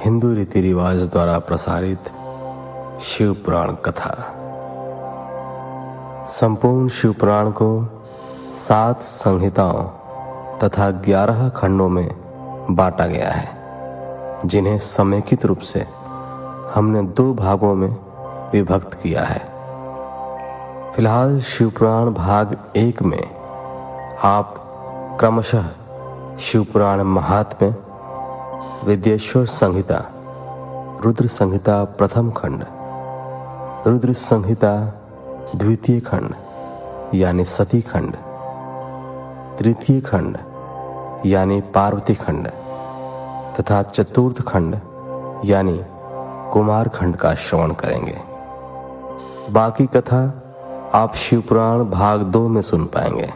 हिंदू रीति रिवाज द्वारा प्रसारित शिव पुराण कथा। संपूर्ण शिव पुराण को 7 संहिताओं तथा 11 खंडों में बांटा गया है, जिन्हें समेकित रूप से हमने 2 भागों में विभक्त किया है। फिलहाल शिव पुराण भाग 1 में आप क्रमशः शिव पुराण महात्म्य, विद्येश्वर संहिता, रुद्र संहिता प्रथम खंड, रुद्र संहिता द्वितीय खंड यानी सती खंड, तृतीय खंड यानी पार्वती खंड तथा चतुर्थ खंड यानी कुमार खंड का श्रवण करेंगे। बाकी कथा आप शिव पुराण भाग 2 में सुन पाएंगे।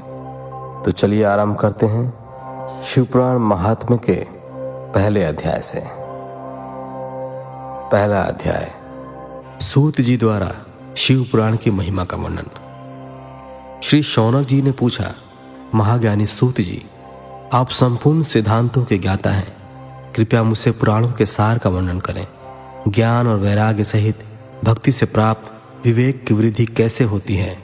तो चलिए आरंभ करते हैं शिव पुराण महात्म्य के पहले अध्याय से। पहला अध्याय, सूत जी द्वारा शिव पुराण की महिमा का वर्णन। श्री शौनक जी ने पूछा, महाज्ञानी सूत जी, आप संपूर्ण सिद्धांतों के ज्ञाता हैं, कृपया मुझसे पुराणों के सार का वर्णन करें। ज्ञान और वैराग्य सहित भक्ति से प्राप्त विवेक की वृद्धि कैसे होती है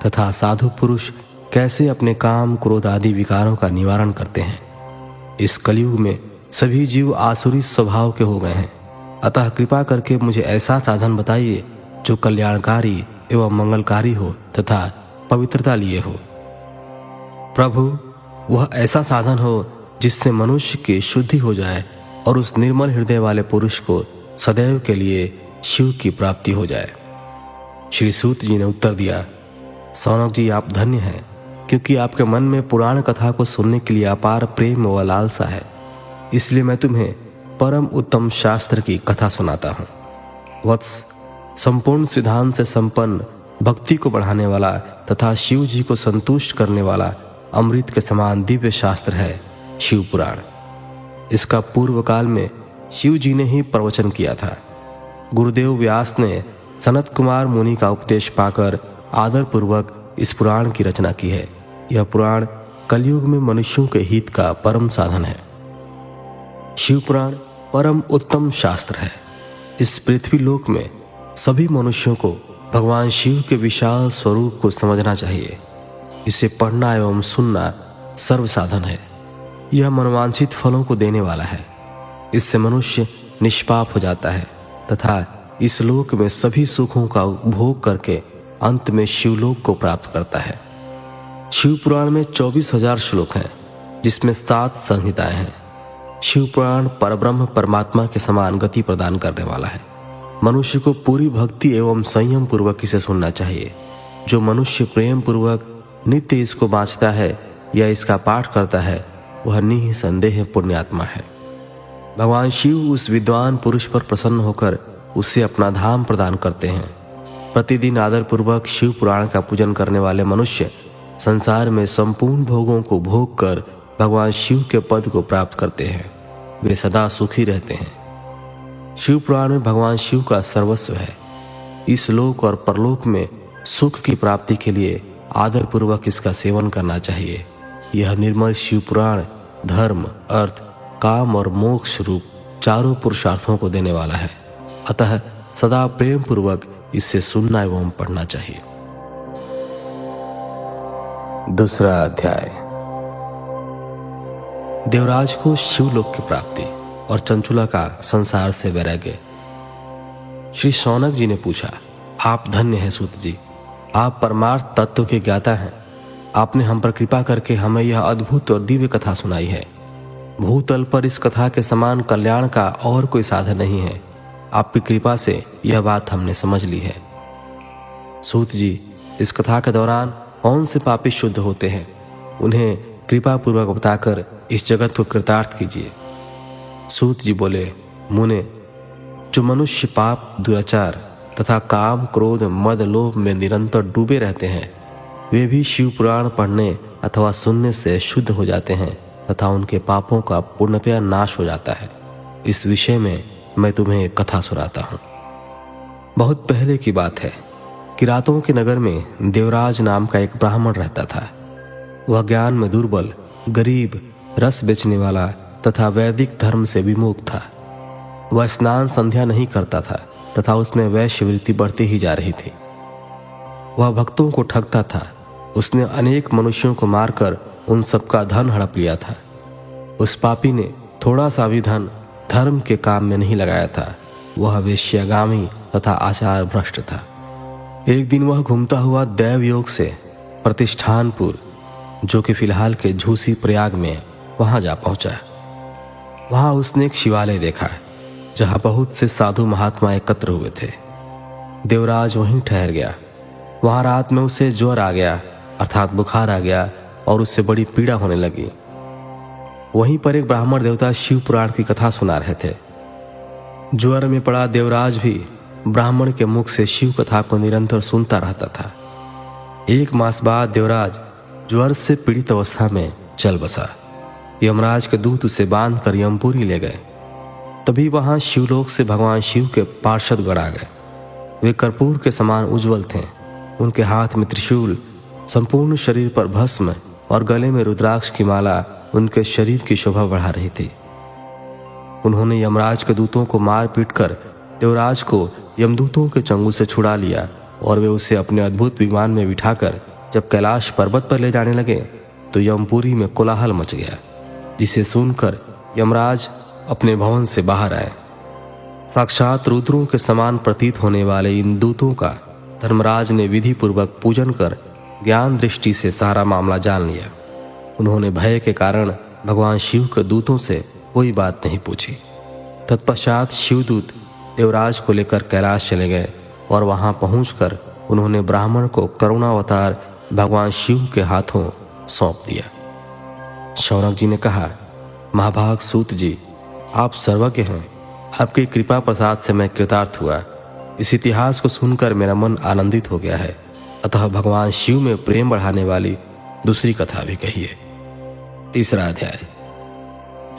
तथा साधु पुरुष कैसे अपने काम, क्रोध आदि विकारों का निवारण करते हैं। इस कलयुग में सभी जीव आसुरी स्वभाव के हो गए हैं, अतः कृपा करके मुझे ऐसा साधन बताइए जो कल्याणकारी एवं मंगलकारी हो तथा पवित्रता लिए हो। प्रभु, वह ऐसा साधन हो जिससे मनुष्य की शुद्धि हो जाए और उस निर्मल हृदय वाले पुरुष को सदैव के लिए शिव की प्राप्ति हो जाए। श्री सूत जी ने उत्तर दिया, शौनक जी, आप धन्य हैं, क्योंकि आपके मन में पुराण कथा को सुनने के लिए अपार प्रेम व लालसा है। इसलिए मैं तुम्हें परम उत्तम शास्त्र की कथा सुनाता हूँ। वत्स, संपूर्ण सिद्धांत से संपन्न, भक्ति को बढ़ाने वाला तथा शिव जी को संतुष्ट करने वाला अमृत के समान दिव्य शास्त्र है शिव पुराण। इसका पूर्व काल में शिव जी ने ही प्रवचन किया था। गुरुदेव व्यास ने सनत कुमार मुनि का उपदेश पाकर आदर पूर्वक इस पुराण की रचना की है। यह पुराण कलयुग में मनुष्यों के हित का परम साधन है। शिव पुराण परम उत्तम शास्त्र है। इस पृथ्वी लोक में सभी मनुष्यों को भगवान शिव के विशाल स्वरूप को समझना चाहिए। इसे पढ़ना एवं सुनना सर्व साधन है। यह मनवांछित फलों को देने वाला है। इससे मनुष्य निष्पाप हो जाता है तथा इस लोक में सभी सुखों का उपभोग करके अंत में शिवलोक को प्राप्त करता है। शिव पुराण में 24,000 श्लोक हैं, जिसमें 7 संहिताएं हैं। शिव पुराण परब्रह्म परमात्मा के समान गति प्रदान करने वाला है। मनुष्य को पूरी भक्ति एवं संयम पूर्वक इसे सुनना चाहिए। जो मनुष्य प्रेम पूर्वक नित्य इसको बाँचता है या इसका पाठ करता है, वह निःसंदेह पुण्यात्मा है। भगवान शिव उस विद्वान पुरुष पर प्रसन्न होकर उसे अपना धाम प्रदान करते हैं। प्रतिदिन आदर पूर्वक शिव पुराण का पूजन करने वाले मनुष्य संसार में संपूर्ण भोगों को भोग कर भगवान शिव के पद को प्राप्त करते हैं। वे सदा सुखी रहते हैं। शिव पुराण में भगवान शिव का सर्वस्व है। इस लोक और परलोक में सुख की प्राप्ति के लिए आदर पूर्वक इसका सेवन करना चाहिए। यह निर्मल शिव पुराण धर्म, अर्थ, काम और मोक्ष रूप चारों पुरुषार्थों को देने वाला है। अतः सदा प्रेम पूर्वक इसे सुनना एवं पढ़ना चाहिए। दूसरा अध्याय, देवराज को शिवलोक की प्राप्ति और चंचुला का संसार से वैराग्य। श्री शौनक जी ने पूछा, आप धन्य हैं सूत जी, आप परमार्थ तत्व के ज्ञाता हैं। आपने हम पर कृपा करके हमें यह अद्भुत और दिव्य कथा सुनाई है। भूतल पर इस कथा के समान कल्याण का और कोई साधन नहीं है। आपकी कृपा से यह बात हमने समझ ली है। सूत जी, इस कथा के दौरान कौन से पापी शुद्ध होते हैं, उन्हें कृपा पूर्वक बताकर इस जगत को कृतार्थ कीजिए। सूत जी बोले, मुने, जो मनुष्य पाप, दुराचार तथा काम, क्रोध, मद, लोभ में निरंतर डूबे रहते हैं, वे भी शिव पुराण पढ़ने अथवा सुनने से शुद्ध हो जाते हैं तथा उनके पापों का पूर्णतया नाश हो जाता है। इस विषय में मैं तुम्हें एक कथा सुनाता हूँ। बहुत पहले की बात है। किरातों के नगर में देवराज नाम का एक ब्राह्मण रहता था। वह ज्ञान में दुर्बल, गरीब, रस बेचने वाला तथा वैदिक धर्म से विमुख था। वह स्नान संध्या नहीं करता था तथा उसमें वैश्यवृत्ति बढ़ती ही जा रही थी। वह भक्तों को ठगता था। उसने अनेक मनुष्यों को मारकर उन सबका धन हड़प लिया था। उस पापी ने थोड़ा सा भी धन धर्म के काम में नहीं लगाया था। वह वेश्यागामी तथा आचार भ्रष्ट था। एक दिन वह घूमता हुआ दैवयोग से प्रतिष्ठानपुर, जो कि फिलहाल के झूसी प्रयाग में, वहां जा पहुंचा। वहां उसने एक शिवालय देखा जहां बहुत से साधु महात्मा एकत्र हुए थे। देवराज वहीं ठहर गया। वहां रात में उसे ज्वर आ गया, अर्थात बुखार आ गया, और उससे बड़ी पीड़ा होने लगी। वहीं पर एक ब्राह्मण देवता शिव पुराण की कथा सुना रहे थे। ज्वर में पड़ा देवराज भी ब्राह्मण के मुख से शिव कथा को निरंतर सुनता रहता था। 1 मास बाद देवराज ज्वर से पीड़ित अवस्था में चल बसा। यमराज के दूत उसे बांध कर यमपुरी ले गए। तभी वहां शिवलोक से भगवान शिव के पार्षद गण आ गए। वे कर्पूर के समान उज्जवल थे। उनके हाथ में त्रिशूल, संपूर्ण शरीर पर भस्म और गले में रुद्राक्ष की माला उनके शरीर की शोभा बढ़ा रही थी। उन्होंने यमराज के दूतों को मार पीट कर देवराज को यमदूतों के चंगुल से छुड़ा लिया और वे उसे अपने अद्भुत विमान में बिठाकर जब कैलाश पर्वत पर ले जाने लगे तो यमपुरी में कोलाहल मच गया, जिसे सुनकर यमराज अपने भवन से बाहर आए। साक्षात रुद्रों के समान प्रतीत होने वाले इन दूतों का धर्मराज ने विधि पूर्वक पूजन कर ज्ञान दृष्टि से सारा मामला जान लिया। उन्होंने भय के कारण भगवान शिव के दूतों से कोई बात नहीं पूछी। तत्पश्चात शिवदूत देवराज को लेकर कैलाश चले गए और वहां पहुंचकर उन्होंने ब्राह्मण को करुणावतार भगवान शिव के हाथों सौंप दिया। शौनक जी ने कहा, महाभाग सूत जी, आप सर्वज्ञ हैं। आपकी कृपा प्रसाद से मैं कृतार्थ हुआ। इस इतिहास को सुनकर मेरा मन आनंदित हो गया है। अतः भगवान शिव में प्रेम बढ़ाने वाली दूसरी कथा भी कहिए। 3रा अध्याय।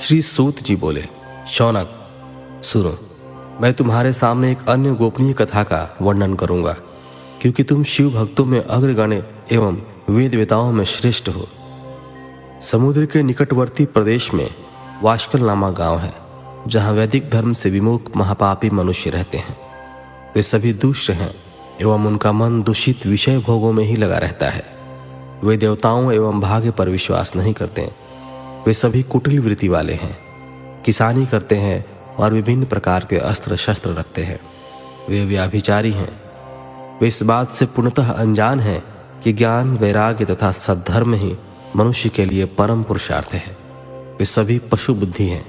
श्री सूत जी बोले, शौनक सुनो, मैं तुम्हारे सामने एक अन्य गोपनीय कथा का वर्णन करूंगा, क्योंकि तुम शिव भक्तों में अग्रगण्य एवं वेद वेताओं में श्रेष्ठ हो। समुद्र के निकटवर्ती प्रदेश में वाष्कल नामक गांव है, जहां वैदिक धर्म से विमुख महापापी मनुष्य रहते हैं। वे सभी दुष्ट हैं एवं उनका मन दूषित विषय भोगों में ही लगा रहता है। वे देवताओं एवं भाग्य पर विश्वास नहीं करते। वे सभी कुटिल वृत्ति वाले हैं, किसानी करते हैं और विभिन्न प्रकार के अस्त्र शस्त्र रखते हैं। वे व्याभिचारी हैं। वे इस बात से पूर्णतः अनजान हैं कि ज्ञान, वैराग्य तथा सद्धर्म ही मनुष्य के लिए परम पुरुषार्थ है। वे सभी पशु बुद्धि हैं।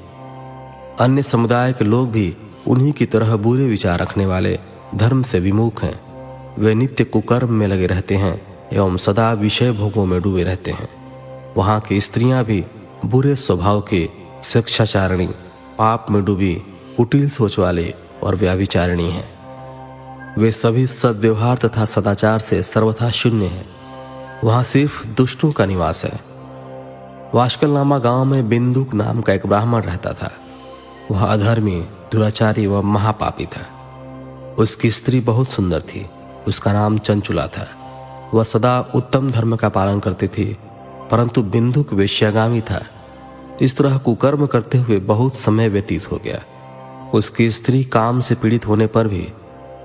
अन्य समुदाय के लोग भी उन्हीं की तरह बुरे विचार रखने वाले धर्म से विमुख हैं। वे नित्य कुकर्म में लगे रहते हैं एवं सदा विषय भोगों में डूबे रहते हैं। वहां की स्त्रियां भी बुरे स्वभाव के, स्वेच्छाचारिणी, पाप में डूबी, कुटिल सोच वाले और व्याभिचारिणी हैं। वे सभी सद्व्यवहार तथा सदाचार से सर्वथा शून्य हैं। वहां सिर्फ दुष्टों का निवास है। वाष्कल नामा गांव में बिंदुक नाम का एक ब्राह्मण रहता था। वह अधर्मी, दुराचारी व महापापी था। उसकी स्त्री बहुत सुंदर थी। उसका नाम चंचुला था। वह सदा उत्तम धर्म का पालन करती थी, परंतु बिंदुक वेश्यागामी था। इस तरह कुकर्म करते हुए बहुत समय व्यतीत हो गया। उसकी स्त्री काम से पीड़ित होने पर भी,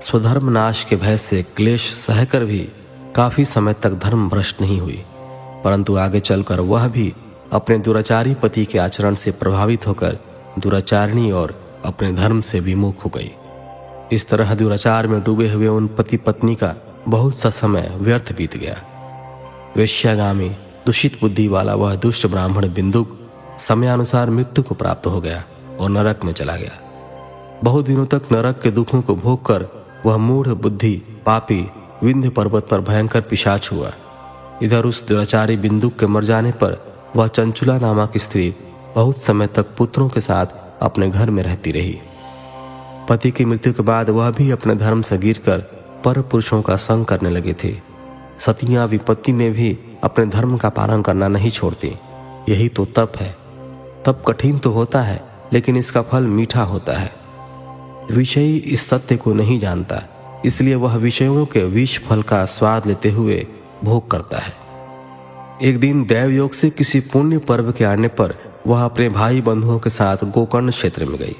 स्वधर्म नाश के भय से क्लेश सहकर भी काफी समय तक धर्म भ्रष्ट नहीं हुई, परंतु आगे चलकर वह भी अपने दुराचारी पति के आचरण से प्रभावित होकर दुराचारिणी और अपने धर्म से विमुख हो गई। इस तरह दुराचार में डूबे हुए उन पति पत्नी का बहुत सा समय व्यर्थ बीत गया। वेश्यागामी, दूषित बुद्धि वाला वह दुष्ट ब्राह्मण बिंदुक समयानुसार मृत्यु को प्राप्त हो गया और नरक में चला गया। बहुत दिनों तक नरक के दुखों को भोग कर वह मूढ़ बुद्धि पापी विंध्य पर्वत पर भयंकर पिशाच हुआ। इधर उस दुराचारी बिंदुक के मर जाने पर वह चंचुला नामक स्त्री बहुत समय तक पुत्रों के साथ अपने घर में रहती रही। पति की मृत्यु के बाद वह भी अपने धर्म से गिरकर पर पुरुषों का संग करने लगी थी। सतियां विपत्ति में भी अपने धर्म का पालन करना नहीं छोड़ती। यही तो तप है। तप कठिन तो होता है, लेकिन इसका फल मीठा होता है। विषयी इस सत्य को नहीं जानता, इसलिए वह विषयों के विष फल का स्वाद लेते हुए भोग करता है। एक दिन दैवयोग से किसी पुण्य पर्व के आने पर वह अपने भाई बंधुओं के साथ गोकर्ण क्षेत्र में गई।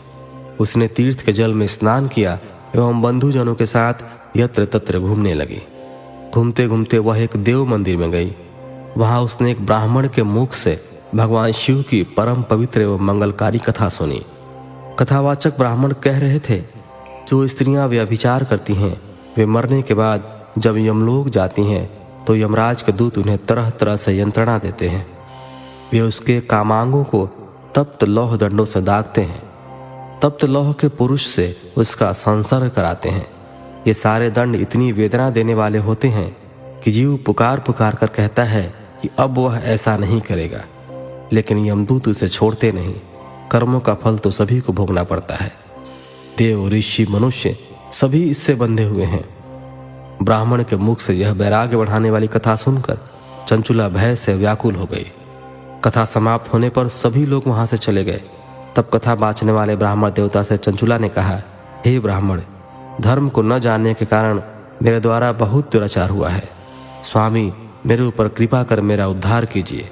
उसने तीर्थ के जल में स्नान किया एवं बंधुजनों के साथ यत्र तत्र घूमने लगी। घूमते घूमते वह एक देव मंदिर में गई। वहां उसने एक ब्राह्मण के मुख से भगवान शिव की परम पवित्र एवं मंगलकारी कथा सुनी। कथावाचक ब्राह्मण कह रहे थे, जो स्त्रियां व्यभिचार करती हैं वे मरने के बाद जब यमलोक जाती हैं तो यमराज के दूत उन्हें तरह तरह से यंत्रणा देते हैं। वे उसके कामांगों को तप्त लौह दंडों से दागते हैं। तप्त लौह के पुरुष से उसका संसर्ग कराते हैं। ये सारे दंड इतनी वेदना देने वाले होते हैं कि जीव पुकार पुकार कर कहता है कि अब वह ऐसा नहीं करेगा, लेकिन यमदूत उसे छोड़ते नहीं। कर्मों का फल तो सभी को भोगना पड़ता है। देव, ऋषि, मनुष्य सभी इससे बंधे हुए हैं। ब्राह्मण के मुख से यह वैराग्य बढ़ाने वाली कथा सुनकर चंचुला भय से व्याकुल हो गई। कथा समाप्त होने पर सभी लोग वहां से चले गए। तब कथा बाँचने वाले ब्राह्मण देवता से चंचुला ने कहा, हे ब्राह्मण, धर्म को न जानने के कारण मेरे द्वारा बहुत दुराचार हुआ है। स्वामी, मेरे ऊपर कृपा कर मेरा उद्धार कीजिए।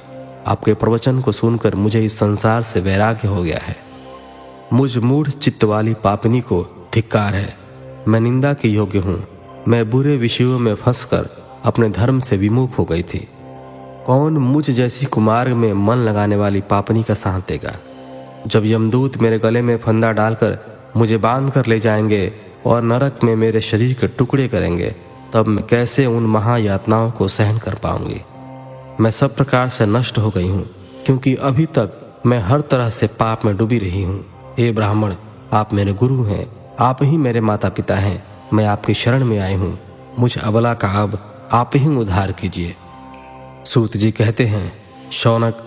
आपके प्रवचन को सुनकर मुझे इस संसार से वैराग्य हो गया है। मुझ मूढ़ चित्त वाली पापिनी को धिक्कार है। मैं निंदा के योग्य हूँ। मैं बुरे विषयों में फंसकर अपने धर्म से विमुख हो गई थी। कौन मुझ जैसी कुमार्ग में मन लगाने वाली पापनी का साथ देगा? जब यमदूत मेरे गले में फंदा डालकर मुझे बांध कर ले जाएंगे और नरक में मेरे शरीर के टुकड़े करेंगे, तब मैं कैसे उन महायातनाओं को सहन कर पाऊंगी? मैं सब प्रकार से नष्ट हो गई हूँ, क्योंकि अभी तक मैं हर तरह से पाप में डूबी रही हूँ। हे ब्राह्मण, आप मेरे गुरु हैं, आप ही मेरे माता पिता हैं। मैं आपकी शरण में आई हूँ। मुझ अबला का अब आप ही उद्धार कीजिए। सूत जी कहते हैं, शौनक,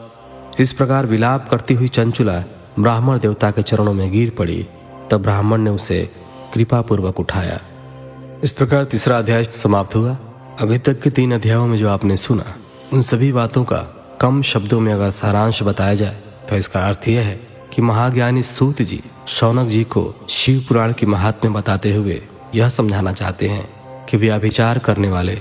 इस प्रकार विलाप करती हुई चंचुला ब्राह्मण देवता के चरणों में गिर पड़ी। तब ब्राह्मण ने उसे कृपा पूर्वक उठाया। इस प्रकार तीसरा अध्याय समाप्त हुआ। अभी तक के 3 अध्यायों में जो आपने सुना, उन सभी बातों का कम शब्दों में अगर सारांश बताया जाए तो इसका अर्थ यह है कि महाज्ञानी सूत जी शौनक जी को शिव पुराण की महात्म्य बताते हुए यह समझाना चाहते हैं कि व्यभिचार करने वाले,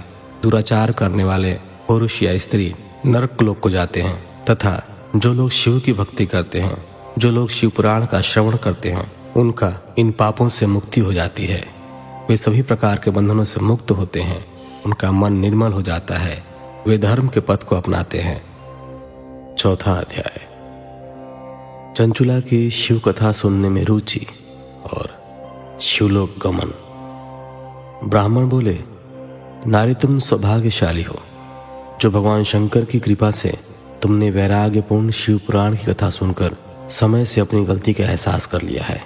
दुराचार करने वाले पुरुष या स्त्री नरक लोक को जाते हैं, तथा जो लोग शिव की भक्ति करते हैं, जो लोग शिव पुराण का श्रवण करते हैं, उनका इन पापों से मुक्ति हो जाती है। वे सभी प्रकार के बंधनों से मुक्त होते हैं। उनका मन निर्मल हो जाता है। वे धर्म के पथ को अपनाते हैं। चौथा अध्याय, चंचुला की शिव कथा सुनने में रुचि और शिवलोक गमन। ब्राह्मण बोले, नारी, तुम सौभाग्यशाली हो जो भगवान शंकर की कृपा से तुमने वैराग्यपूर्ण शिव पुराण की कथा सुनकर समय से अपनी गलती का एहसास कर लिया है।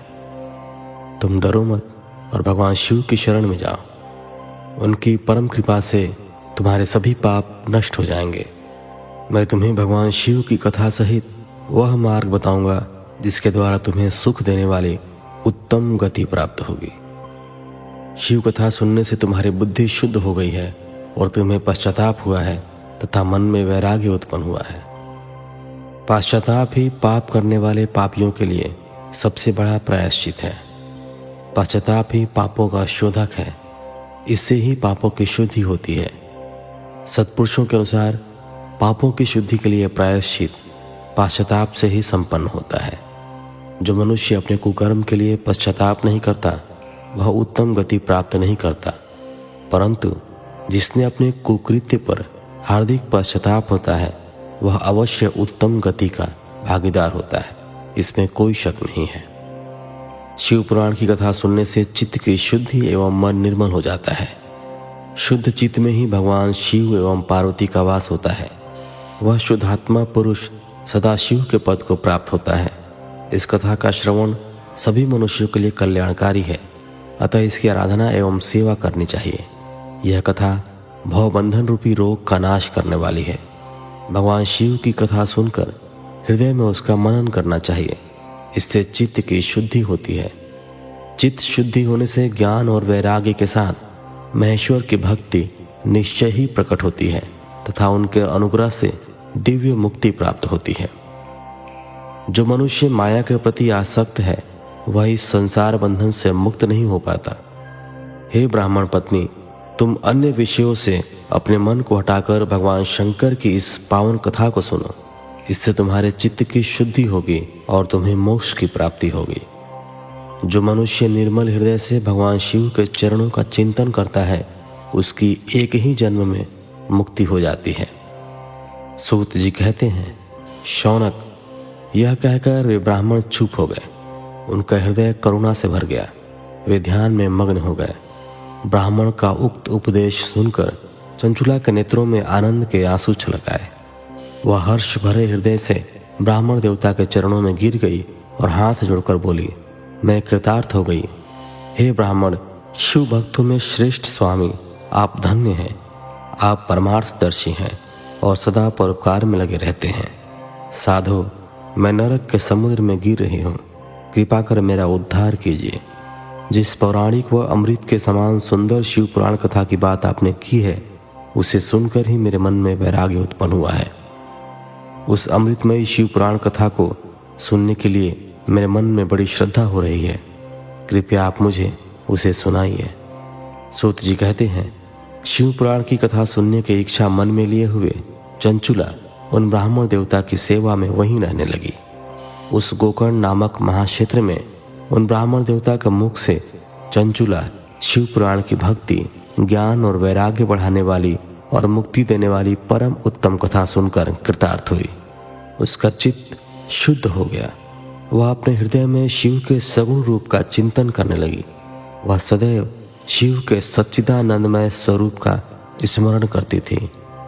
तुम डरो मत और भगवान शिव की शरण में जाओ। उनकी परम कृपा से तुम्हारे सभी पाप नष्ट हो जाएंगे। मैं तुम्हें भगवान शिव की कथा सहित वह मार्ग बताऊंगा जिसके द्वारा तुम्हें सुख देने वाली उत्तम गति प्राप्त होगी। शिव कथा सुनने से तुम्हारी बुद्धि शुद्ध हो गई है और तुम्हें पश्चाताप हुआ है तथा मन में वैराग्य उत्पन्न हुआ है। पश्चाताप ही पाप करने वाले पापियों के लिए सबसे बड़ा प्रायश्चित है। पश्चाताप ही पापों का शोधक है। इससे ही पापों की शुद्धि होती है। सत्पुरुषों के अनुसार पापों की शुद्धि के लिए प्रायश्चित पश्चाताप से ही संपन्न होता है। जो मनुष्य अपने कुकर्म के लिए पश्चाताप नहीं करता वह उत्तम गति प्राप्त नहीं करता, परंतु जिसने अपने कुकृत्य पर हार्दिक पश्चाताप होता है वह अवश्य उत्तम गति का भागीदार होता है। इसमें कोई शक नहीं है। शिव पुराण की कथा सुनने से चित्त की शुद्धि एवं मन निर्मल हो जाता है। शुद्ध चित्त में ही भगवान शिव एवं पार्वती का वास होता है। वह शुद्धात्मा पुरुष सदा शिव के पद को प्राप्त होता है। इस कथा का श्रवण सभी मनुष्यों के लिए कल्याणकारी है, अतः इसकी आराधना एवं सेवा करनी चाहिए। यह कथा भवबंधन रूपी रोग का नाश करने वाली है। भगवान शिव की कथा सुनकर हृदय में उसका मनन करना चाहिए। इससे चित्त की शुद्धि होती है। चित्त शुद्धि होने से ज्ञान और वैराग्य के साथ महेश्वर की भक्ति निश्चय ही प्रकट होती है तथा उनके अनुग्रह से दिव्य मुक्ति प्राप्त होती है। जो मनुष्य माया के प्रति आसक्त है वह इस संसार बंधन से मुक्त नहीं हो पाता। हे ब्राह्मण पत्नी, तुम अन्य विषयों से अपने मन को हटाकर भगवान शंकर की इस पावन कथा को सुनो। इससे तुम्हारे चित्त की शुद्धि होगी और तुम्हें मोक्ष की प्राप्ति होगी। जो मनुष्य निर्मल हृदय से भगवान शिव के चरणों का चिंतन करता है उसकी एक ही जन्म में मुक्ति हो जाती है। सूत जी कहते हैं, शौनक, यह कहकर वे ब्राह्मण चुप हो गए। उनका हृदय करुणा से भर गया। वे ध्यान में मग्न हो गए। ब्राह्मण का उक्त उपदेश सुनकर चंचुला के नेत्रों में आनंद के आंसू छलक आए। वह हर्ष भरे हृदय से ब्राह्मण देवता के चरणों में गिर गई और हाथ जोड़कर बोली, मैं कृतार्थ हो गई। हे ब्राह्मण, शिव भक्तों में श्रेष्ठ स्वामी, आप धन्य हैं। आप परमार्थदर्शी हैं और सदा परोपकार में लगे रहते हैं। साधो, मैं नरक के समुद्र में गिर रही हूँ, कृपा कर मेरा उद्धार कीजिए। जिस पौराणिक व अमृत के समान सुंदर शिव पुराण कथा की बात आपने की है, उसे सुनकर ही मेरे मन में वैराग्य उत्पन्न हुआ है। उस अमृतमयी शिव पुराण कथा को सुनने के लिए मेरे मन में बड़ी श्रद्धा हो रही है। कृपया आप मुझे उसे सुनाइए। सूत जी कहते हैं, शिव पुराण की कथा सुनने की इच्छा मन में लिए हुए चंचुला उन ब्राह्मण देवता की सेवा में वहीं रहने लगी। उस गोकर्ण नामक महाक्षेत्र में उन ब्राह्मण देवता के मुख से चंचुला शिव पुराण की भक्ति, ज्ञान और वैराग्य बढ़ाने वाली और मुक्ति देने वाली परम उत्तम कथा सुनकर कृतार्थ हुई। उसका चित्त शुद्ध हो गया। वह अपने हृदय में शिव के सगुण रूप का चिंतन करने लगी। वह सदैव शिव के सच्चिदानंदमय स्वरूप का स्मरण करती थी।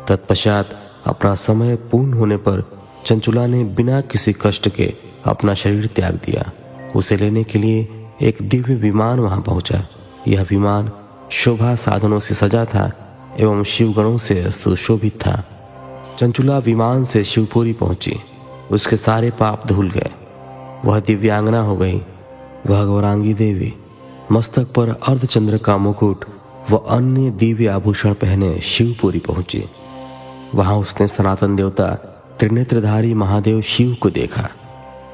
तत्पश्चात अपना समय पूर्ण होने पर चंचुला ने बिना किसी कष्ट के अपना शरीर त्याग दिया। उसे लेने के लिए एक दिव्य विमान वहां पहुंचा। यह विमान शोभा साधनों से सजा था एवं शिवगणों से सुशोभित था। चंचुला विमान से शिवपुरी पहुंची। उसके सारे पाप धुल गए। वह दिव्यांगना हो गई। वह गौरांगी देवी मस्तक पर अर्धचंद्र का मुकुट व अन्य दिव्य आभूषण पहने शिवपुरी पहुंची। वहां उसने सनातन देवता त्रिनेत्रधारी महादेव शिव को देखा।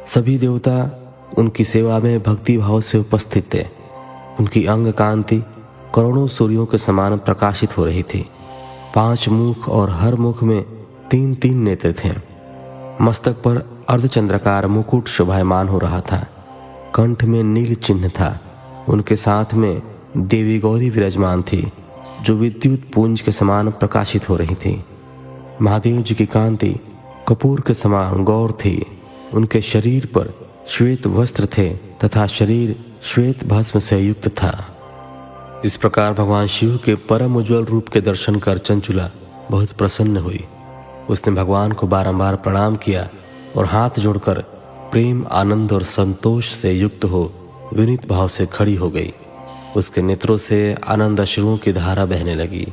सभी देवता उनकी सेवा में भक्ति भाव से उपस्थित थे। उनकी अंग कांति करोड़ों सूर्यों के समान प्रकाशित हो रही थी। 5 मुख और हर मुख में 3-3 नेत्र थे। मस्तक पर अर्धचंद्राकार मुकुट शोभायमान हो रहा था। कंठ में नील चिन्ह था। उनके साथ में देवी गौरी विराजमान थी, जो विद्युत पुंज के समान प्रकाशित हो रही थी। महादेव जी की कांति कपूर के समान गौर थी। उनके शरीर पर श्वेत वस्त्र थे तथा शरीर श्वेत भस्म से युक्त था। इस प्रकार भगवान शिव के परम उज्ज्वल रूप के दर्शन कर चंचुला बहुत प्रसन्न हुई। उसने भगवान को बारंबार प्रणाम किया और हाथ जोड़कर प्रेम, आनंद और संतोष से युक्त हो विनीत भाव से खड़ी हो गई। उसके नेत्रों से आनंद अश्रुओं की धारा बहने लगी।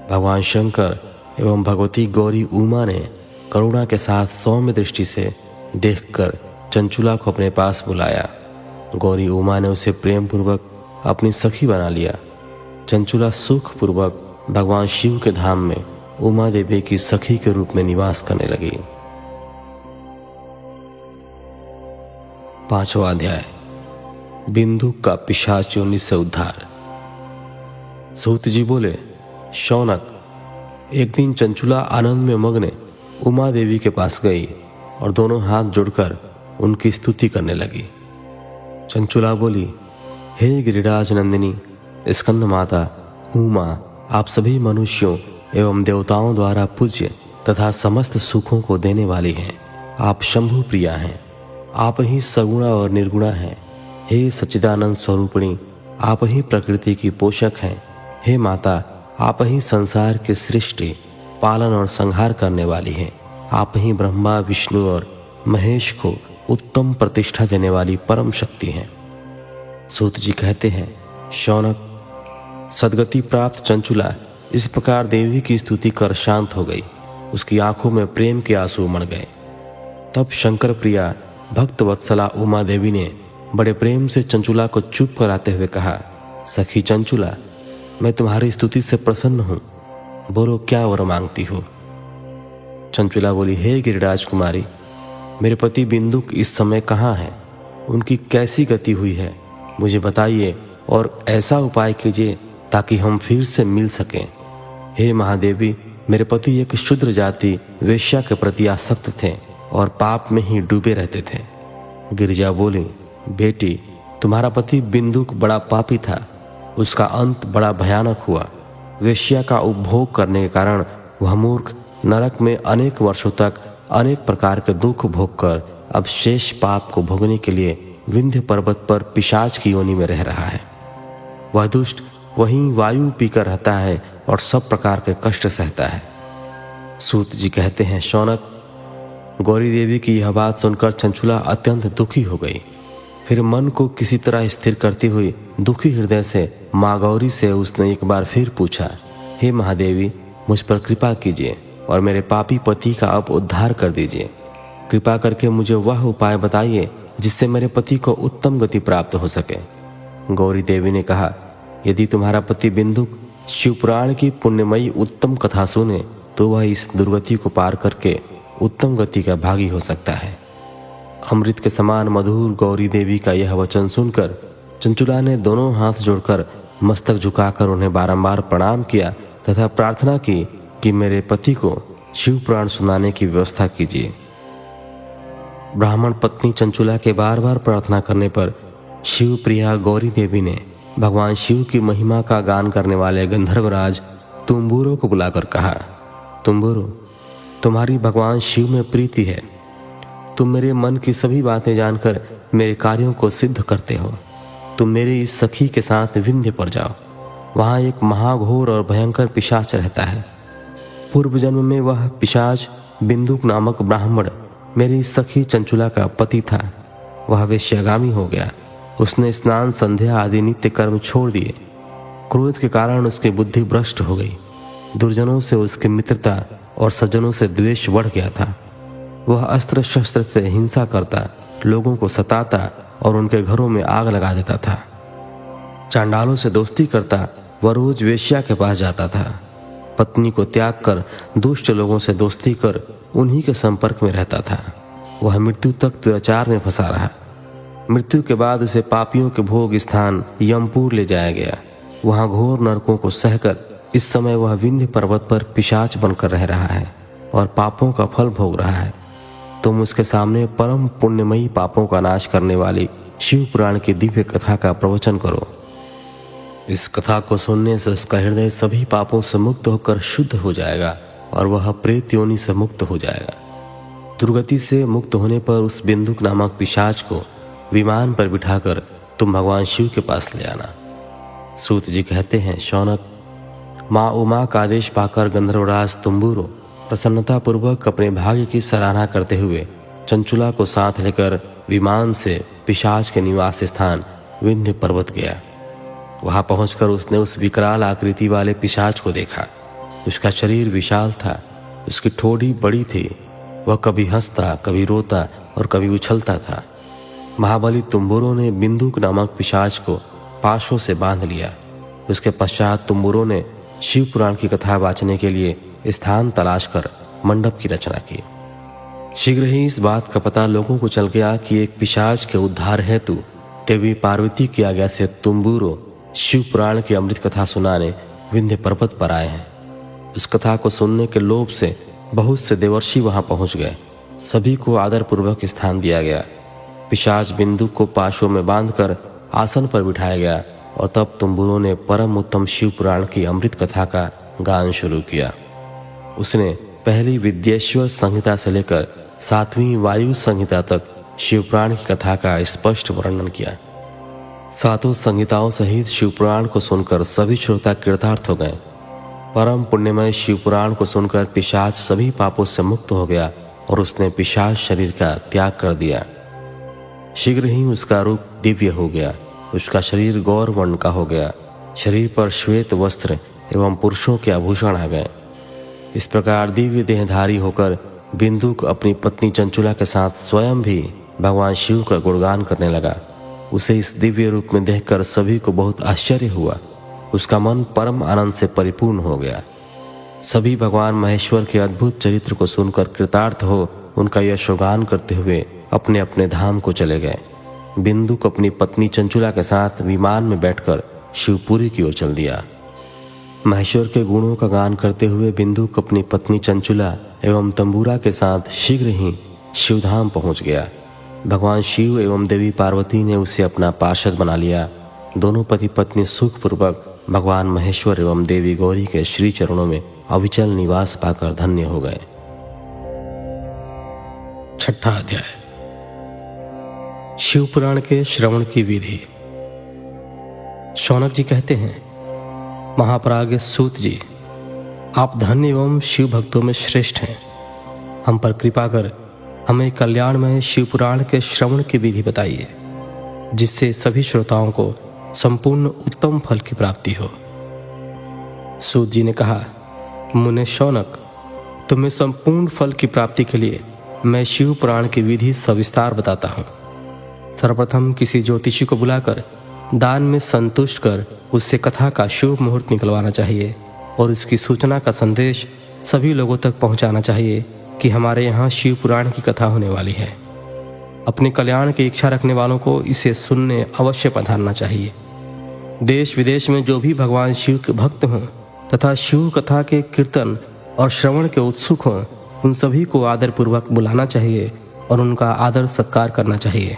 भगवान शंकर एवं भगवती गौरी उमा ने करुणा के साथ सौम्य दृष्टि से देखकर चंचुला को अपने पास बुलाया। गौरी उमा ने उसे प्रेम पूर्वक अपनी सखी बना लिया। चंचुला सुख पूर्वक भगवान शिव के धाम में उमा देवी की सखी के रूप में निवास करने लगी। 5वां अध्याय, बिंदु का पिशाच योनि से उद्धार। सूत जी बोले, शौनक, एक दिन चंचुला आनंद में मग्न उमा देवी के पास गई और दोनों हाथ जोड़कर उनकी स्तुति करने लगी। चंचुला बोली, हे गिरिराज नंदिनी, स्कंद माता उमा, आप सभी मनुष्यों एवं देवताओं द्वारा पूज्य तथा समस्त सुखों को देने वाली हैं। आप शंभु प्रिया हैं। आप ही सगुणा और निर्गुणा हैं। हे सच्चिदानंद स्वरूपिणी, आप ही प्रकृति की पोषक हैं। हे माता, आप ही संसार के सृष्टि, पालन और संहार करने वाली हैं। आप ही ब्रह्मा, विष्णु और महेश को उत्तम प्रतिष्ठा देने वाली परम शक्ति हैं। सूत जी कहते हैं, शौनक, सदगति प्राप्त चंचुला इस प्रकार देवी की स्तुति कर शांत हो गई। उसकी आंखों में प्रेम के आंसू उमड़ गए। तब शंकर प्रिया भक्त वत्सला उमा देवी ने बड़े प्रेम से चंचुला को चुप कराते हुए कहा, सखी चंचुला, मैं तुम्हारी स्तुति से प्रसन्न हूं। बोलो, क्या वर मांगती हो? चंचुला बोली, हे गिरिराज कुमारी, मेरे पति बिंदुक इस समय कहाँ है? उनकी कैसी गति हुई है, मुझे बताइए और ऐसा उपाय कीजिए ताकि हम फिर से मिल सकें। हे महादेवी, मेरे पति एक शूद्र जाति वेश्या के प्रति आसक्त थे और पाप में ही डूबे रहते थे। गिरिजा बोली, बेटी, तुम्हारा पति बिंदुक बड़ा पापी था, उसका अंत बड़ा भयानक हुआ। वेश्या का उपभोग करने के कारण वह मूर्ख नरक में अनेक वर्षों तक अनेक प्रकार के दुख भोग कर अब शेष पाप को भोगने के लिए विंध्य पर्वत पर पिशाच की योनि में रह रहा है। वह दुष्ट वहीं वायु पीकर रहता है और सब प्रकार के कष्ट सहता है। सूत जी कहते हैं, शौनक, गौरी देवी की यह बात सुनकर चंचुला अत्यंत दुखी हो गई। फिर मन को किसी तरह स्थिर करती हुई दुखी हृदय से माँ गौरी से उसने एक बार फिर पूछा, हे महादेवी, मुझ पर कृपा कीजिए और मेरे पापी पति का अब उद्धार कर दीजिए। कृपा करके मुझे वह उपाय बताइए जिससे मेरे पति को उत्तम गति प्राप्त हो सके। गौरी देवी ने कहा, यदि तुम्हारा पति बिंदुक शिवपुराण की पुण्यमयी उत्तम कथा सुने तो वह इस दुर्गति को पार करके उत्तम गति का भागी हो सकता है। अमृत के समान मधुर गौरी देवी का यह वचन सुनकर चंचुला ने दोनों हाथ जोड़कर मस्तक झुकाकर उन्हें बारंबार प्रणाम किया तथा प्रार्थना की कि मेरे पति को शिव पुराण सुनाने की व्यवस्था कीजिए। ब्राह्मण पत्नी चंचुला के बार बार प्रार्थना करने पर शिव प्रिया गौरी देवी ने भगवान शिव की महिमा का गान करने वाले गंधर्वराज तुम्बुरो को बुलाकर कहा, तुम्बुरो, तुम्हारी भगवान शिव में प्रीति है। तुम मेरे मन की सभी बातें जानकर मेरे कार्यों को सिद्ध करते हो। तुम मेरी इस सखी के साथ विंध्य पर जाओ। वहाँ एक महाघोर और भयंकर पिशाच रहता है। पूर्व जन्म में वह पिशाच बिंदुक नामक ब्राह्मण मेरी सखी चंचुला का पति था। वह वेश्यागामी हो गया। उसने स्नान, संध्या आदि नित्य कर्म छोड़ दिए। क्रोध के कारण उसकी बुद्धि भ्रष्ट हो गई। दुर्जनों से उसकी मित्रता और सज्जनों से द्वेष बढ़ गया था। वह अस्त्र शस्त्र से हिंसा करता, लोगों को सताता और उनके घरों में आग लगा देता था। चांडालों से दोस्ती करता, वह रोज वेश्या के पास जाता था। पत्नी को त्याग कर दुष्ट लोगों से दोस्ती कर उन्हीं के संपर्क में रहता था। वह मृत्यु तक दुराचार में फंसा रहा। मृत्यु के बाद उसे पापियों के भोग स्थान यमपुर ले जाया गया। वहां घोर नरकों को सहकर इस समय वह विंध्य पर्वत पर पिशाच बनकर रह रहा है और पापों का फल भोग रहा है। तुम उसके सामने परम पुण्यमयी पापों का नाश करने वाली शिव पुराण की दिव्य कथा का प्रवचन करो। इस कथा को सुनने से उसका हृदय सभी पापों से मुक्त होकर शुद्ध हो जाएगा और वह प्रेत योनि से मुक्त हो जाएगा। दुर्गति से मुक्त होने पर उस बिंदुक नामक पिशाच को विमान पर बिठाकर तुम भगवान शिव के पास ले आना। सूत जी कहते हैं, शौनक, माँ उमा का आदेश पाकर गंधर्वराज तुम्बुरो प्रसन्नता पूर्वक अपने भाग्य की सराहना करते हुए चंचुला को साथ लेकर विमान से पिशाच के निवास स्थान विंध्य पर्वत गया। वहां पहुंचकर उसने उस विकराल आकृति वाले पिशाच को देखा। उसका शरीर विशाल था, उसकी ठोड़ी बड़ी थी। वह कभी हंसता, कभी रोता और कभी उछलता था। महाबली तुम्बुरो ने बिंदुक नामक पिशाच को पाशों से बांध लिया। उसके पश्चात तुम्बुरो ने शिव पुराण की कथा वाचने के लिए स्थान तलाश कर मंडप की रचना की। शीघ्र ही इस बात का पता लोगों को चल गया कि एक पिशाच के उद्धार हेतु देवी पार्वती की आज्ञा से तुम्बुरो शिव पुराण की अमृत कथा सुनाने विंध्य पर्वत पर आए हैं। उस कथा को सुनने के लोभ से बहुत से देवर्षि वहां पहुंच गए। सभी को आदर पूर्वक स्थान दिया गया। पिशाच बिंदु को पाशों में बांधकर आसन पर बिठाया गया और तब तुम्बुरो ने परम उत्तम शिव पुराण की अमृत कथा का गान शुरू किया। उसने पहली विद्येश्वर संहिता से लेकर 7वीं वायु संहिता तक शिव पुराण की कथा का स्पष्ट वर्णन किया। 7 संहिताओं सहित शिव पुराण को सुनकर सभी श्रोता कृतार्थ हो गए। परम पुण्यमय शिव पुराण को सुनकर पिशाच सभी पापों से मुक्त हो गया और उसने पिशाच शरीर का त्याग कर दिया। शीघ्र ही उसका रूप दिव्य हो गया। उसका शरीर गौर वर्ण का हो गया। शरीर पर श्वेत वस्त्र एवं पुरुषों के आभूषण आ गए। इस प्रकार दिव्य देहधारी होकर बिंदुक अपनी पत्नी चंचुला के साथ स्वयं भी भगवान शिव का गुणगान करने लगा। उसे इस दिव्य रूप में देखकर सभी को बहुत आश्चर्य हुआ। उसका मन परम आनंद से परिपूर्ण हो गया। सभी भगवान महेश्वर के अद्भुत चरित्र को सुनकर कृतार्थ हो उनका यशोगान करते हुए अपने अपने धाम को चले गए। बिंदुक अपनी पत्नी चंचुला के साथ विमान में बैठकर शिवपुरी की ओर चल दिया। महेश्वर के गुणों का गान करते हुए बिंदुक अपनी पत्नी चंचुला एवं तंबूरा के साथ शीघ्र ही शिवधाम पहुंच गया। भगवान शिव एवं देवी पार्वती ने उसे अपना पार्षद बना लिया। दोनों पति पत्नी सुखपूर्वक भगवान महेश्वर एवं देवी गौरी के श्री चरणों में अविचल निवास पाकर धन्य हो गए। 6वां अध्याय, शिव पुराण के श्रवण की विधि। शौनक जी कहते हैं, महापराग सूत जी, आप धन्य एवं शिव भक्तों में श्रेष्ठ हैं। हम पर कृपा कर हमें कल्याणमय शिव पुराण के श्रवण की विधि बताइए, जिससे सभी श्रोताओं को संपूर्ण उत्तम फल की प्राप्ति हो। सूत जी ने कहा, मुने शौनक, तुम्हें संपूर्ण फल की प्राप्ति के लिए मैं शिव पुराण की विधि सविस्तार बताता हूँ। सर्वप्रथम किसी ज्योतिषी को बुलाकर दान में संतुष्ट कर उससे कथा का शुभ मुहूर्त निकलवाना चाहिए और इसकी सूचना का संदेश सभी लोगों तक पहुंचाना चाहिए कि हमारे यहाँ शिव पुराण की कथा होने वाली है। अपने कल्याण की इच्छा रखने वालों को इसे सुनने अवश्य पधारना चाहिए। देश विदेश में जो भी भगवान शिव के भक्त हों तथा शिव कथा के कीर्तन और श्रवण के उत्सुक हों, उन सभी को आदरपूर्वक बुलाना चाहिए और उनका आदर सत्कार करना चाहिए।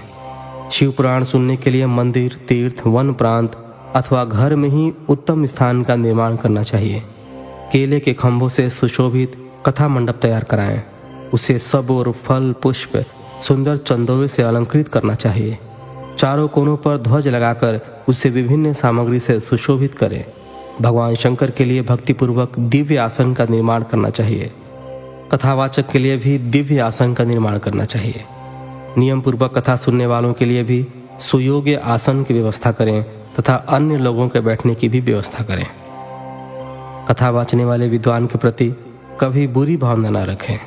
शिव पुराण सुनने के लिए मंदिर, तीर्थ, वन प्रांत अथवा घर में ही उत्तम स्थान का निर्माण करना चाहिए। केले के खंभों से सुशोभित कथा मंडप तैयार कराएं। उसे सब और फल, पुष्प, सुंदर चंदोवे से अलंकृत करना चाहिए। चारों कोनों पर ध्वज लगाकर उसे विभिन्न सामग्री से सुशोभित करें। भगवान शंकर के लिए भक्तिपूर्वक दिव्य आसन का निर्माण करना चाहिए। कथावाचक के लिए भी दिव्य आसन का निर्माण करना चाहिए। नियम पूर्वक कथा सुनने वालों के लिए भी सुयोग्य आसन की व्यवस्था करें तथा अन्य लोगों के बैठने की भी व्यवस्था करें। कथा वाचने वाले विद्वान के प्रति कभी बुरी भावना न रखें।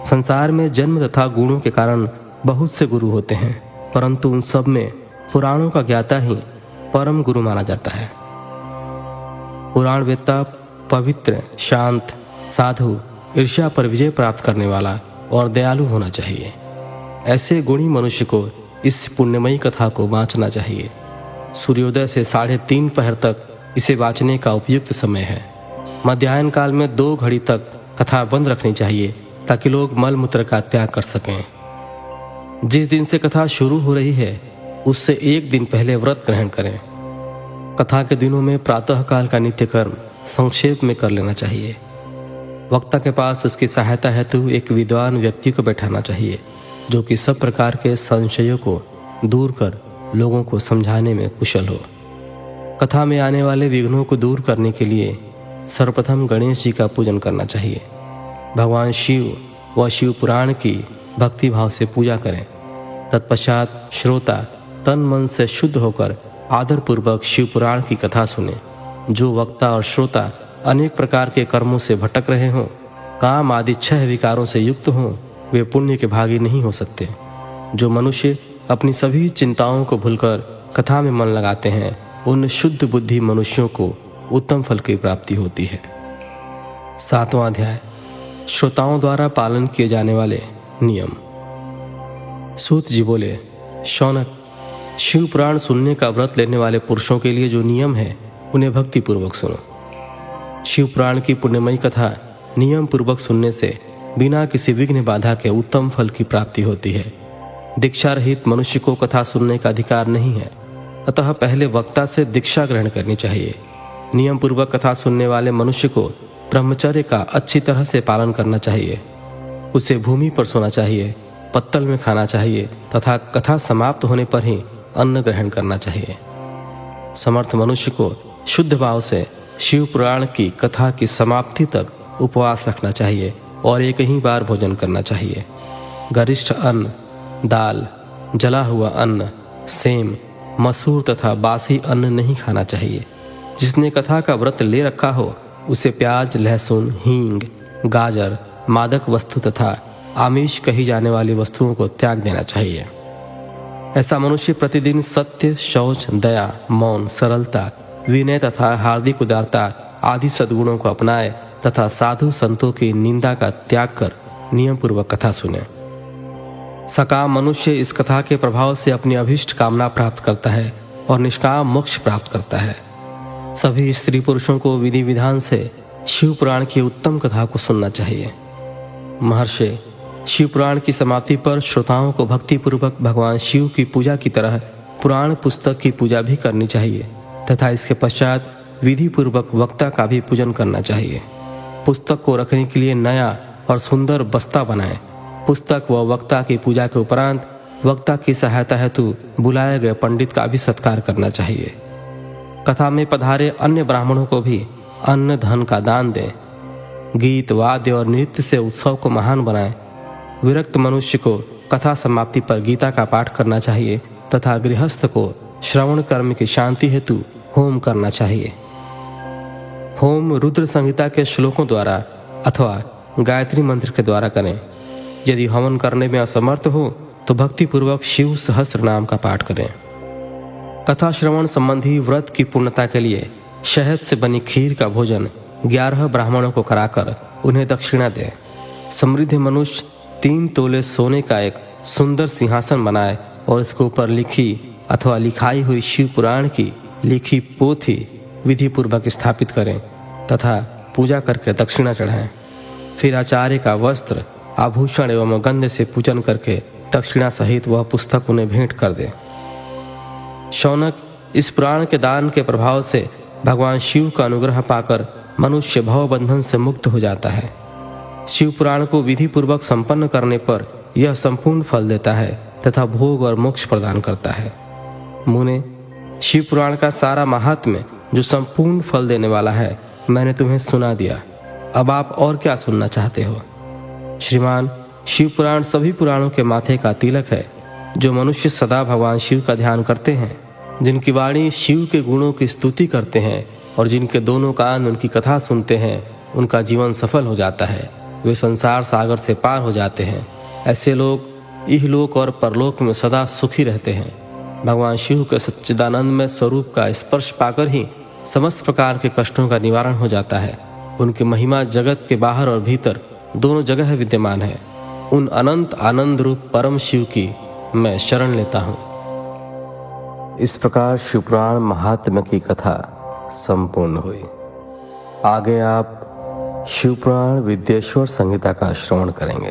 संसार में जन्म तथा गुणों के कारण बहुत से गुरु होते हैं, परंतु उन सब में पुराणों का ज्ञाता ही परम गुरु माना जाता है। पुराण वेत्ता पवित्र, शांत, साधु, ईर्ष्या पर विजय प्राप्त करने वाला और दयालु होना चाहिए। ऐसे गुणी मनुष्य को इस पुण्यमयी कथा को वाचना चाहिए। सूर्योदय से 3:30 पहर तक इसे वाचने का उपयुक्त समय है। मध्याह्न काल में 2 घड़ी तक कथा बंद रखनी चाहिए ताकि लोग मल मूत्र का त्याग कर सकें। जिस दिन से कथा शुरू हो रही है उससे 1 दिन पहले व्रत ग्रहण करें। कथा के दिनों में प्रातः काल का नित्य कर्म संक्षेप में कर लेना चाहिए। वक्ता के पास उसकी सहायता हेतु एक विद्वान व्यक्ति को बैठाना चाहिए, जो कि सब प्रकार के संशयों को दूर कर लोगों को समझाने में कुशल हो। कथा में आने वाले विघ्नों को दूर करने के लिए सर्वप्रथम गणेश जी का पूजन करना चाहिए। भगवान शिव व शिव पुराण की भक्ति भाव से पूजा करें। तत्पश्चात श्रोता तन मन से शुद्ध होकर आदरपूर्वक शिव पुराण की कथा सुने। जो वक्ता और श्रोता अनेक प्रकार के कर्मों से भटक रहे हों, काम आदि 6 विकारों से युक्त हों, वे पुण्य के भागी नहीं हो सकते। जो मनुष्य अपनी सभी चिंताओं को भूलकर कथा में मन लगाते हैं, उन शुद्ध बुद्धि मनुष्यों को उत्तम फल की प्राप्ति होती है। 7वां अध्याय, श्रोताओं द्वारा पालन किए जाने वाले नियम। सूत जी बोले, शौनक, शिव पुराण सुनने का व्रत लेने वाले पुरुषों के लिए जो नियम है उन्हें भक्ति पूर्वक सुनो। शिव पुराण की पुण्यमयी कथा नियम पूर्वक सुनने से बिना किसी विघ्न बाधा के उत्तम फल की प्राप्ति होती है। दीक्षा रहित मनुष्य को कथा सुनने का अधिकार नहीं है, अतः पहले वक्ता से दीक्षा ग्रहण करनी चाहिए। नियम पूर्वक कथा सुनने वाले मनुष्य को ब्रह्मचर्य का अच्छी तरह से पालन करना चाहिए। उसे भूमि पर सोना चाहिए, पत्तल में खाना चाहिए तथा कथा समाप्त होने पर ही अन्न ग्रहण करना चाहिए। समर्थ मनुष्य को शुद्ध भाव से शिव पुराण की कथा की समाप्ति तक उपवास रखना चाहिए और एक ही बार भोजन करना चाहिए। गरिष्ठ अन्न, दाल, जला हुआ अन्न, सेम, मसूर तथा बासी अन्न नहीं खाना चाहिए। जिसने कथा का व्रत ले रखा हो उसे प्याज, लहसुन, हींग, गाजर, मादक वस्तु तथा आमिष कही जाने वाली वस्तुओं को त्याग देना चाहिए। ऐसा मनुष्य प्रतिदिन सत्य, शौच, दया, मौन, सरलता, विनय तथा हार्दिक उदारता आदि सद्गुणों को अपनाए तथा साधु संतों की निंदा का त्याग कर नियम पूर्वक कथा सुने। सकाम मनुष्य इस कथा के प्रभाव से अपनी अभीष्ट कामना प्राप्त करता है और निष्काम मोक्ष प्राप्त करता है। सभी स्त्री पुरुषों को विधि विधान से शिव पुराण की उत्तम कथा को सुनना चाहिए। महर्षि शिव पुराण की समाप्ति पर श्रोताओं को भक्तिपूर्वक भगवान शिव की पूजा की तरह पुराण पुस्तक की पूजा भी करनी चाहिए तथा इसके पश्चात विधि पूर्वक वक्ता का भी पूजन करना चाहिए। पुस्तक को रखने के लिए नया और सुंदर बस्ता बनाएं। पुस्तक व वक्ता की पूजा के उपरांत वक्ता की सहायता हेतु बुलाए गए पंडित का भी सत्कार करना चाहिए। कथा में पधारे अन्य ब्राह्मणों को भी अन्न धन का दान दें। गीत वाद्य और नृत्य से उत्सव को महान बनाएं। विरक्त मनुष्य को कथा समाप्ति पर गीता का पाठ करना चाहिए तथा गृहस्थ को श्रवण कर्म की शांति हेतु होम करना चाहिए। होम रुद्र संहिता के श्लोकों द्वारा अथवा गायत्री मंत्र के द्वारा करें। यदि हवन करने में असमर्थ हो तो भक्तिपूर्वक शिव सहस्त्र नाम का पाठ करें। कथा श्रवण संबंधी व्रत की पूर्णता के लिए शहद से बनी खीर का भोजन 11 ब्राह्मणों को कराकर उन्हें दक्षिणा दें। समृद्ध मनुष्य 3 तोले सोने का एक सुंदर सिंहासन बनाए और इसके ऊपर लिखी अथवा लिखाई हुई शिव पुराण की लिखी पोथी विधि पूर्वक स्थापित करें तथा पूजा करके दक्षिणा चढ़ाएं। फिर आचार्य का वस्त्र आभूषण एवं गंध से पूजन करके दक्षिणा सहित वह पुस्तक उन्हें भेंट कर दे। शौनक, इस पुराण के दान के प्रभाव से भगवान शिव का अनुग्रह पाकर मनुष्य भव बंधन से मुक्त हो जाता है। शिव पुराण को विधि पूर्वक संपन्न करने पर यह संपूर्ण फल देता है तथा भोग और मोक्ष प्रदान करता है। मुने, शिव पुराण का सारा महात्म्य जो संपूर्ण फल देने वाला है मैंने तुम्हें सुना दिया। अब आप और क्या सुनना चाहते हो? श्रीमान, शिव पुराण सभी पुराणों के माथे का तिलक है। जो मनुष्य सदा भगवान शिव का ध्यान करते हैं, जिनकी वाणी शिव के गुणों की स्तुति करते हैं और जिनके दोनों कान उनकी कथा सुनते हैं, उनका जीवन सफल हो जाता है। वे संसार सागर से पार हो जाते हैं। ऐसे लोग इहलोक और परलोक में सदा सुखी रहते हैं। भगवान शिव के सच्चिदानंदमय स्वरूप का स्पर्श पाकर ही समस्त प्रकार के कष्टों का निवारण हो जाता है। उनकी महिमा जगत के बाहर और भीतर दोनों जगह विद्यमान है। उन अनंत आनंद रूप परम शिव की मैं शरण लेता हूँ। इस प्रकार शिव पुराण महात्म्य की कथा संपूर्ण हुई। आगे आप शिव पुराण विद्येश्वर संहिता का श्रवण करेंगे।